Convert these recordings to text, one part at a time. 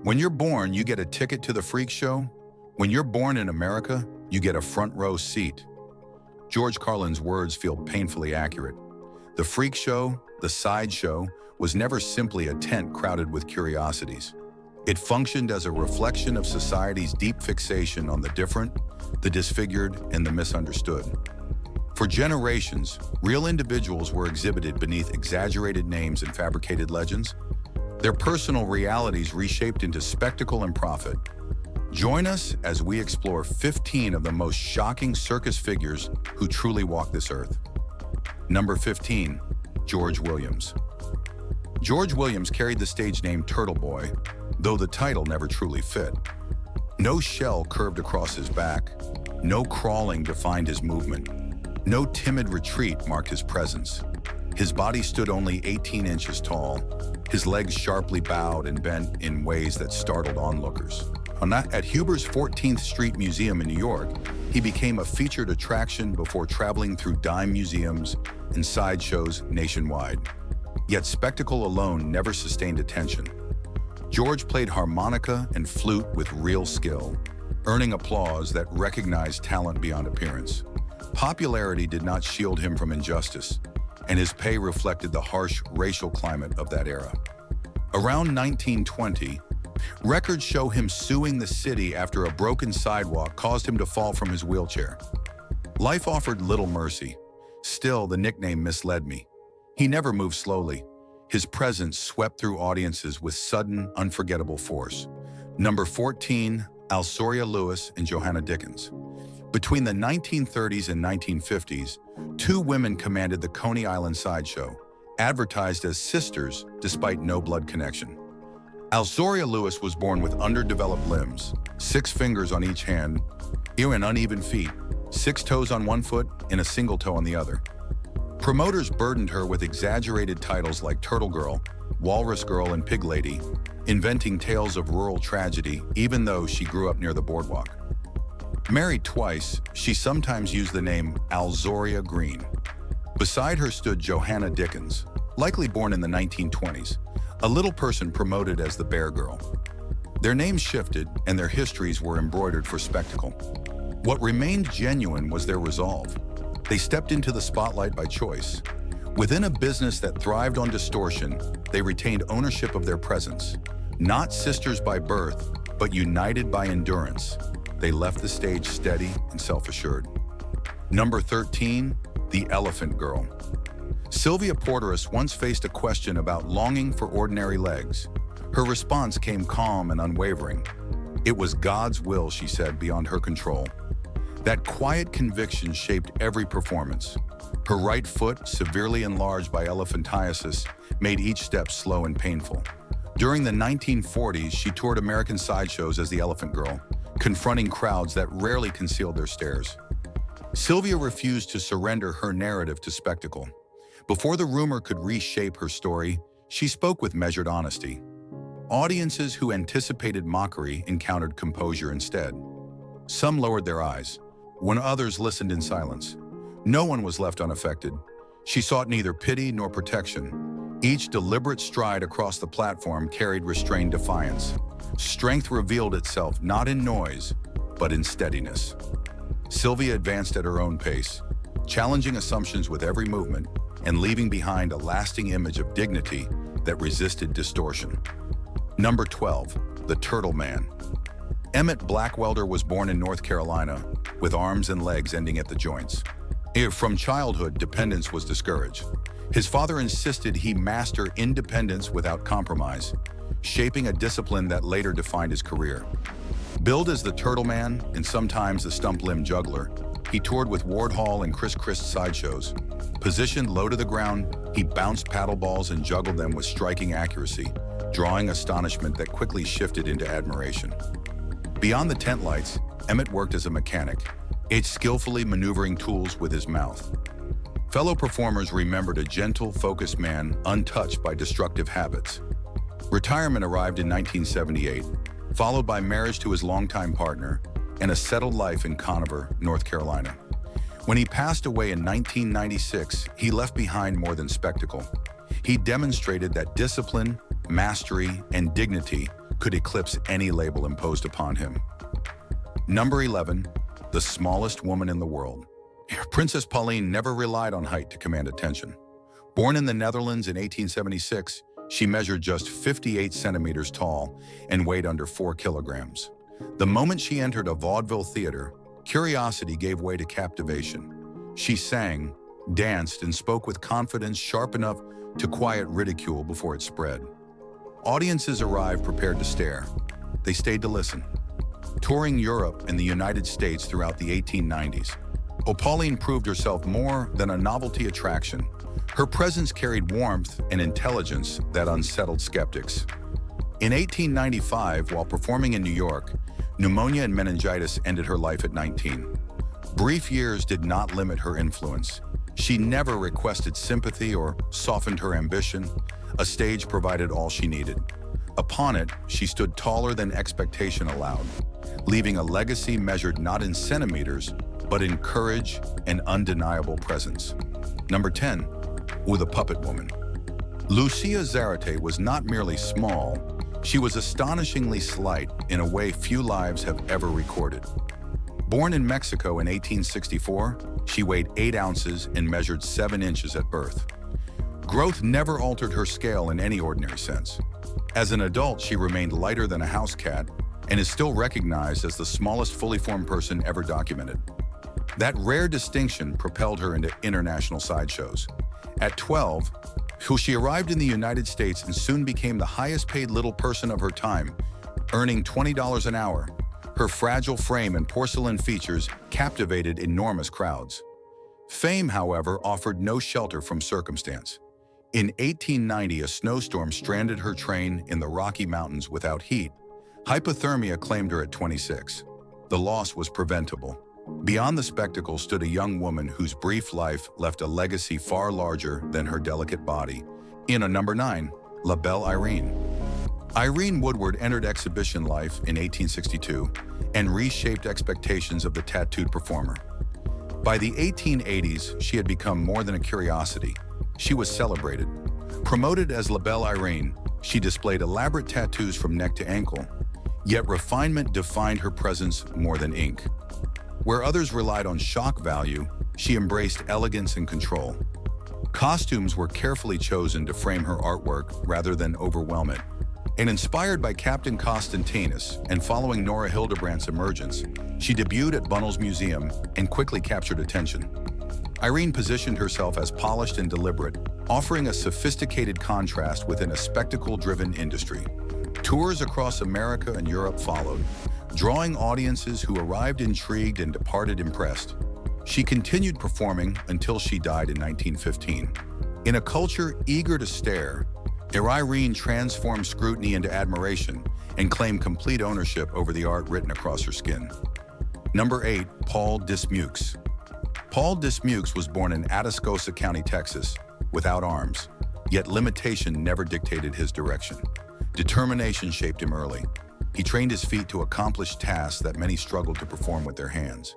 When you're born, you get a ticket to the freak show. When you're born in America, you get a front row seat. George Carlin's words feel painfully accurate. The freak show, the sideshow, was never simply a tent crowded with curiosities. It functioned as a reflection of society's deep fixation on the different, the disfigured, and the misunderstood. For generations, real individuals were exhibited beneath exaggerated names and fabricated legends, their personal realities reshaped into spectacle and profit. Join us as we explore 15 of the most shocking circus figures who truly walk this earth. Number 15, George Williams. George Williams carried the stage name Turtle Boy, though the title never truly fit. No shell curved across his back, no crawling defined his movement, no timid retreat marked his presence. His body stood only 18 inches tall, his legs sharply bowed and bent in ways that startled onlookers. At Huber's 14th Street Museum in New York, he became a featured attraction before traveling through dime museums and sideshows nationwide. Yet spectacle alone never sustained attention. George played harmonica and flute with real skill, earning applause that recognized talent beyond appearance. Popularity did not shield him from injustice, and his pay reflected the harsh racial climate of that era. Around 1920, records show him suing the city after a broken sidewalk caused him to fall from his wheelchair. Life offered little mercy. Still, the nickname misled me. He never moved slowly. His presence swept through audiences with sudden, unforgettable force. Number 14, Alsoria Lewis and Johanna Dickens. Between the 1930s and 1950s, two women commanded the Coney Island sideshow, advertised as sisters despite no blood connection. Alsoria Lewis was born with underdeveloped limbs, 6 fingers on each hand, and uneven feet, 6 toes on one foot and a single toe on the other. Promoters burdened her with exaggerated titles like Turtle Girl, Walrus Girl, and Pig Lady, inventing tales of rural tragedy even though she grew up near the boardwalk. Married twice, she sometimes used the name Alzoria Green. Beside her stood Johanna Dickens, likely born in the 1920s, a little person promoted as the Bear Girl. Their names shifted and their histories were embroidered for spectacle. What remained genuine was their resolve. They stepped into the spotlight by choice. Within a business that thrived on distortion, they retained ownership of their presence. Not sisters by birth, but united by endurance, they left the stage steady and self-assured. Number 13, the Elephant Girl. Sylvia Porterus once faced a question about longing for ordinary legs. Her response came calm and unwavering. It was God's will, she said, beyond her control. That quiet conviction shaped every performance. Her right foot, severely enlarged by elephantiasis, made each step slow and painful. During the 1940s, she toured American sideshows as the Elephant Girl, confronting crowds that rarely concealed their stares. Sylvia refused to surrender her narrative to spectacle. Before the rumor could reshape her story, she spoke with measured honesty. Audiences who anticipated mockery encountered composure instead. Some lowered their eyes, when others listened in silence. No one was left unaffected. She sought neither pity nor protection. Each deliberate stride across the platform carried restrained defiance. Strength revealed itself not in noise, but in steadiness. Sylvia advanced at her own pace, challenging assumptions with every movement and leaving behind a lasting image of dignity that resisted distortion. Number 12, the Turtle Man. Emtt Blackwelder was born in North Carolina, with arms and legs ending at the joints. From childhood, dependence was discouraged. His father insisted he master independence without compromise, shaping a discipline that later defined his career. Billed as the Turtle Man and sometimes the Stump-Limb Juggler, he toured with Ward Hall and Chris Christ sideshows. Positioned low to the ground, he bounced paddle balls and juggled them with striking accuracy, drawing astonishment that quickly shifted into admiration. Beyond the tent lights, Emtt worked as a mechanic, skillfully maneuvering tools with his mouth. Fellow performers remembered a gentle, focused man untouched by destructive habits. Retirement arrived in 1978, followed by marriage to his longtime partner and a settled life in Conover, North Carolina. When he passed away in 1996, he left behind more than spectacle. He demonstrated that discipline, mastery, and dignity could eclipse any label imposed upon him. Number 11, the smallest woman in the world. Princess Pauline never relied on height to command attention. Born in the Netherlands in 1876, she measured just 58 centimeters tall and weighed under 4 kilograms. The moment she entered a vaudeville theater, curiosity gave way to captivation. She sang, danced, and spoke with confidence sharp enough to quiet ridicule before it spread. Audiences arrived prepared to stare. They stayed to listen. Touring Europe and the United States throughout the 1890s, Pauline proved herself more than a novelty attraction. Her presence carried warmth and intelligence that unsettled skeptics. In 1895, while performing in New York, pneumonia and meningitis ended her life at 19. Brief years did not limit her influence. She never requested sympathy or softened her ambition. A stage provided all she needed. Upon it, she stood taller than expectation allowed, leaving a legacy measured not in centimeters, but in courage and undeniable presence. Number 10, the Puppet Woman. Sylvia Zarete was not merely small, she was astonishingly slight in a way few lives have ever recorded. Born in Mexico in 1864, she weighed 8 ounces and measured 7 inches at birth. Growth never altered her scale in any ordinary sense. As an adult, she remained lighter than a house cat and is still recognized as the smallest fully formed person ever documented. That rare distinction propelled her into international sideshows. At 12, she arrived in the United States and soon became the highest-paid little person of her time, earning $20 an hour. Her fragile frame and porcelain features captivated enormous crowds. Fame, however, offered no shelter from circumstance. In 1890, a snowstorm stranded her train in the Rocky Mountains without heat. Hypothermia claimed her at 26. The loss was preventable. Beyond the spectacle stood a young woman whose brief life left a legacy far larger than her delicate body. In a number 9, La Belle Irene. Irene Woodward entered exhibition life in 1862 and reshaped expectations of the tattooed performer. By the 1880s, she had become more than a curiosity. She was celebrated. Promoted as La Belle Irene, she displayed elaborate tattoos from neck to ankle, yet refinement defined her presence more than ink. Where others relied on shock value, she embraced elegance and control. Costumes were carefully chosen to frame her artwork rather than overwhelm it. And inspired by Captain Constantinus and following Nora Hildebrandt's emergence, she debuted at Bunnell's Museum and quickly captured attention. Irene positioned herself as polished and deliberate, offering a sophisticated contrast within a spectacle-driven industry. Tours across America and Europe followed, drawing audiences who arrived intrigued and departed impressed. She continued performing until she died in 1915. In a culture eager to stare, Irene transformed scrutiny into admiration and claimed complete ownership over the art written across her skin. Number 8, Paul Dismukes. Paul Dismukes was born in Atascosa County, Texas, without arms, yet limitation never dictated his direction. Determination shaped him early. He trained his feet to accomplish tasks that many struggled to perform with their hands.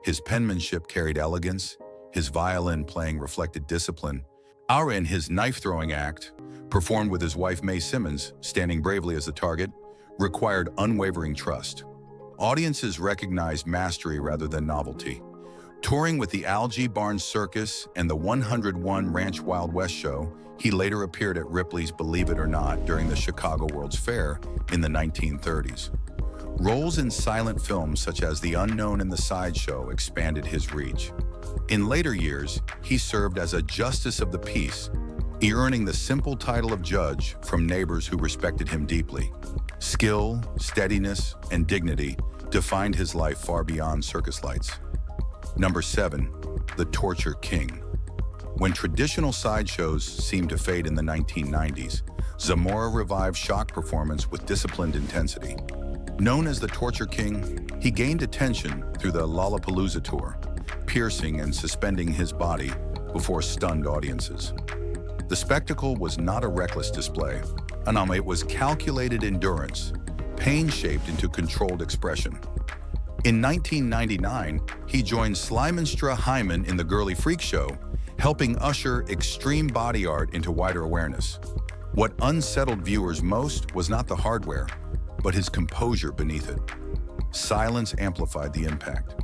His penmanship carried elegance, his violin playing reflected discipline. In his knife-throwing act, performed with his wife Mae Simmons, standing bravely as the target, required unwavering trust. Audiences recognized mastery rather than novelty. Touring with the Algie Barnes Circus and the 101 Ranch Wild West show, he later appeared at Ripley's Believe It or Not during the Chicago World's Fair in the 1930s. Roles in silent films such as The Unknown and The Sideshow expanded his reach. In later years, he served as a justice of the peace, earning the simple title of judge from neighbors who respected him deeply. Skill, steadiness, and dignity defined his life far beyond circus lights. Number 7, the Torture King. When traditional sideshows seemed to fade in the 1990s, Zamora revived shock performance with disciplined intensity. Known as the Torture King, he gained attention through the Lollapalooza tour, piercing and suspending his body before stunned audiences. The spectacle was not a reckless display. It was calculated endurance, pain-shaped into controlled expression. In 1999, he joined Slimenstra Hyman in the Girly Freak Show, helping usher extreme body art into wider awareness. What unsettled viewers most was not the hardware, but his composure beneath it. Silence amplified the impact.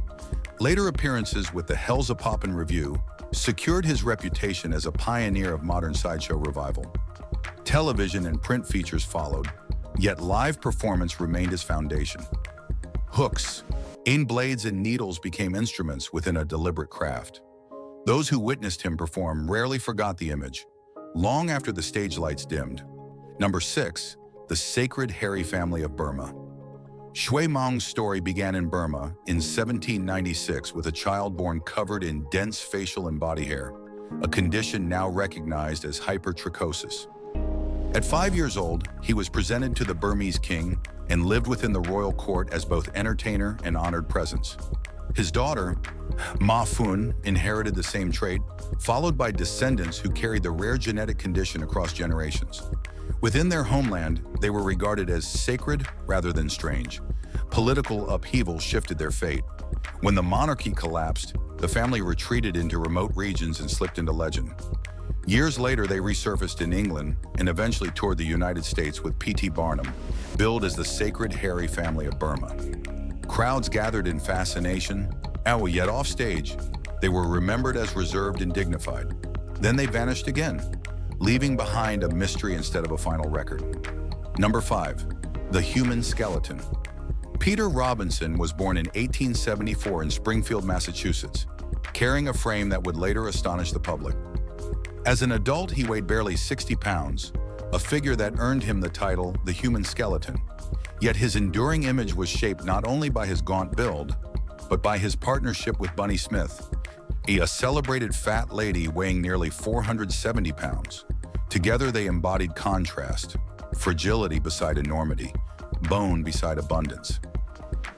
Later appearances with the Hellzapoppin' Revue secured his reputation as a pioneer of modern sideshow revival. Television and print features followed, yet live performance remained his foundation. Hooks, blades and needles became instruments within a deliberate craft. Those who witnessed him perform rarely forgot the image, long after the stage lights dimmed. Number 6, the sacred hairy family of Burma. Shui Mong's story began in Burma in 1796 with a child born covered in dense facial and body hair, a condition now recognized as hypertrichosis. At 5 years old, he was presented to the Burmese king and lived within the royal court as both entertainer and honored presence. His daughter, Ma Fun, inherited the same trait, followed by descendants who carried the rare genetic condition across generations. Within their homeland, they were regarded as sacred rather than strange. Political upheaval shifted their fate. When the monarchy collapsed, the family retreated into remote regions and slipped into legend. Years later, they resurfaced in England and eventually toured the United States with P.T. Barnum, billed as the sacred hairy family of Burma. Crowds gathered in fascination, yet off stage, they were remembered as reserved and dignified. Then they vanished again, leaving behind a mystery instead of a final record. Number 5, the human skeleton. Peter Robinson was born in 1874 in Springfield, Massachusetts, carrying a frame that would later astonish the public. As an adult, he weighed barely 60 pounds, a figure that earned him the title, the human skeleton. Yet his enduring image was shaped not only by his gaunt build, but by his partnership with Bunny Smith, a celebrated fat lady weighing nearly 470 pounds. Together they embodied contrast, fragility beside enormity, bone beside abundance.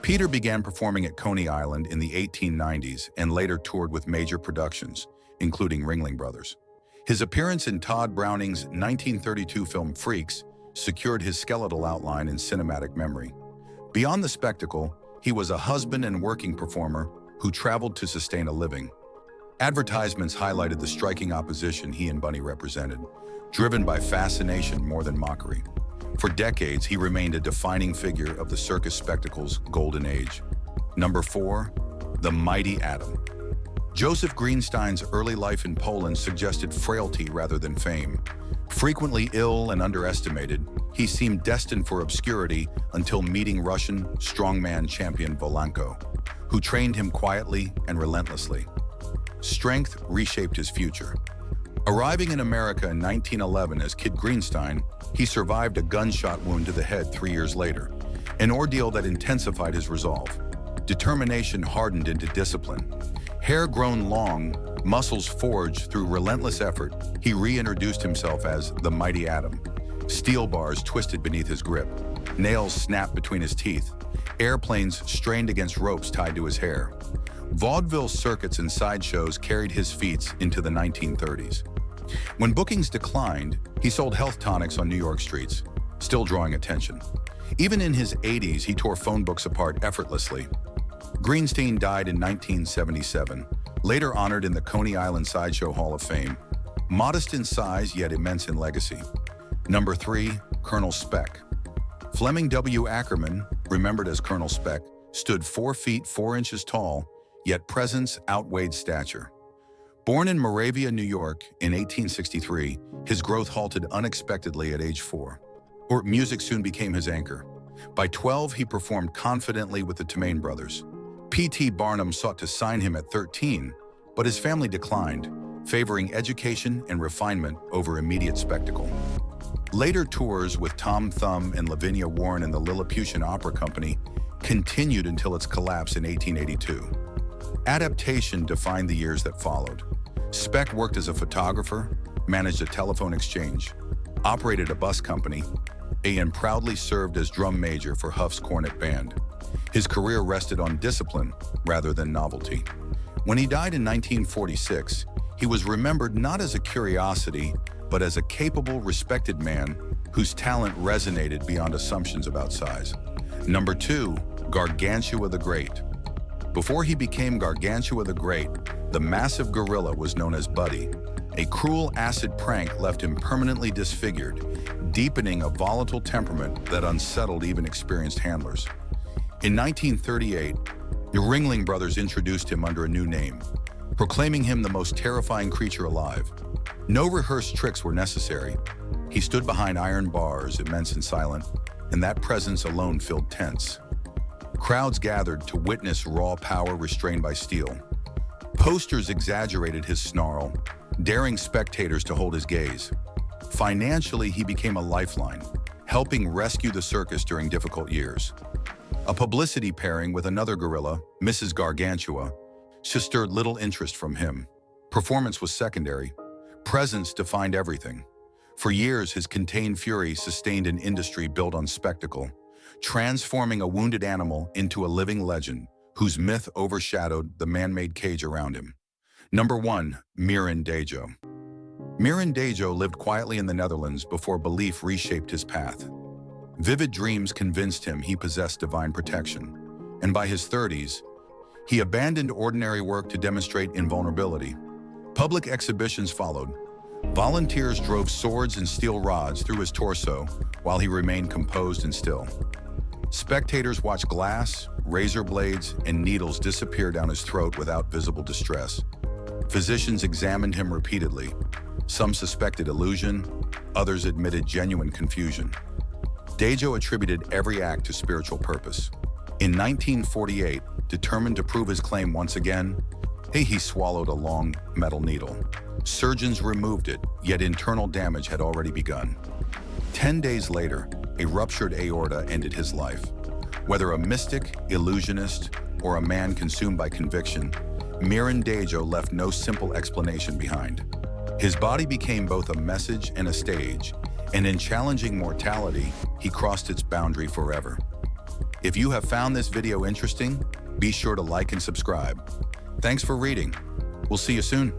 Peter began performing at Coney Island in the 1890s and later toured with major productions, including Ringling Brothers. His appearance in Todd Browning's 1932 film Freaks secured his skeletal outline in cinematic memory. Beyond the spectacle, he was a husband and working performer who traveled to sustain a living. Advertisements highlighted the striking opposition he and Bunny represented, driven by fascination more than mockery. For decades, he remained a defining figure of the circus spectacle's golden age. Number 4, the mighty Atom. Joseph Greenstein's early life in Poland suggested frailty rather than fame. Frequently ill and underestimated, he seemed destined for obscurity until meeting Russian strongman champion Volanko, who trained him quietly and relentlessly. Strength reshaped his future. Arriving in America in 1911 as Kid Greenstein, he survived a gunshot wound to the head 3 years later, an ordeal that intensified his resolve. Determination hardened into discipline. Hair grown long, muscles forged through relentless effort, he reintroduced himself as the mighty Atom. Steel bars twisted beneath his grip, nails snapped between his teeth, airplanes strained against ropes tied to his hair. Vaudeville circuits and sideshows carried his feats into the 1930s. When bookings declined, he sold health tonics on New York streets, still drawing attention. Even in his 80s, he tore phone books apart effortlessly. Greenstein died in 1977, later honored in the Coney Island Sideshow Hall of Fame. Modest in size, yet immense in legacy. Number 3, Colonel Speck. Fleming W. Ackerman, remembered as Colonel Speck, stood 4 feet 4 inches tall, yet presence outweighed stature. Born in Moravia, New York in 1863, his growth halted unexpectedly at age 4. Music soon became his anchor. By 12, he performed confidently with the Tremaine brothers. P.T. Barnum sought to sign him at 13, but his family declined, favoring education and refinement over immediate spectacle. Later tours with Tom Thumb and Lavinia Warren and the Lilliputian Opera Company continued until its collapse in 1882. Adaptation defined the years that followed. Speck worked as a photographer, managed a telephone exchange, operated a bus company, and proudly served as drum major for Huff's Cornet Band. His career rested on discipline rather than novelty. When he died in 1946, he was remembered not as a curiosity, but as a capable, respected man whose talent resonated beyond assumptions about size. Number 2, Gargantua the Great. Before he became Gargantua the Great, the massive gorilla was known as Buddy. A cruel acid prank left him permanently disfigured, deepening a volatile temperament that unsettled even experienced handlers. In 1938, the Ringling Brothers introduced him under a new name, proclaiming him the most terrifying creature alive. No rehearsed tricks were necessary. He stood behind iron bars, immense and silent, and that presence alone filled tents. Crowds gathered to witness raw power restrained by steel. Posters exaggerated his snarl, daring spectators to hold his gaze. Financially, he became a lifeline, helping rescue the circus during difficult years. A publicity pairing with another gorilla, Mrs. Gargantua, stirred little interest from him. Performance was secondary. Presence defined everything. For years, his contained fury sustained an industry built on spectacle, transforming a wounded animal into a living legend whose myth overshadowed the man-made cage around him. Number 1. Mirin Dajo. Mirin Dajo lived quietly in the Netherlands before belief reshaped his path. Vivid dreams convinced him he possessed divine protection, and by his 30s, he abandoned ordinary work to demonstrate invulnerability. Public exhibitions followed. Volunteers drove swords and steel rods through his torso while he remained composed and still. Spectators watched glass, razor blades, and needles disappear down his throat without visible distress. Physicians examined him repeatedly. Some suspected illusion, others admitted genuine confusion. Dajo attributed every act to spiritual purpose. In 1948, determined to prove his claim once again, he swallowed a long metal needle. Surgeons removed it, yet internal damage had already begun. 10 days later, a ruptured aorta ended his life. Whether a mystic, illusionist, or a man consumed by conviction, Mirin Dajo left no simple explanation behind. His body became both a message and a stage, and in challenging mortality, he crossed its boundary forever. If you have found this video interesting, be sure to like and subscribe. Thanks for reading. We'll see you soon.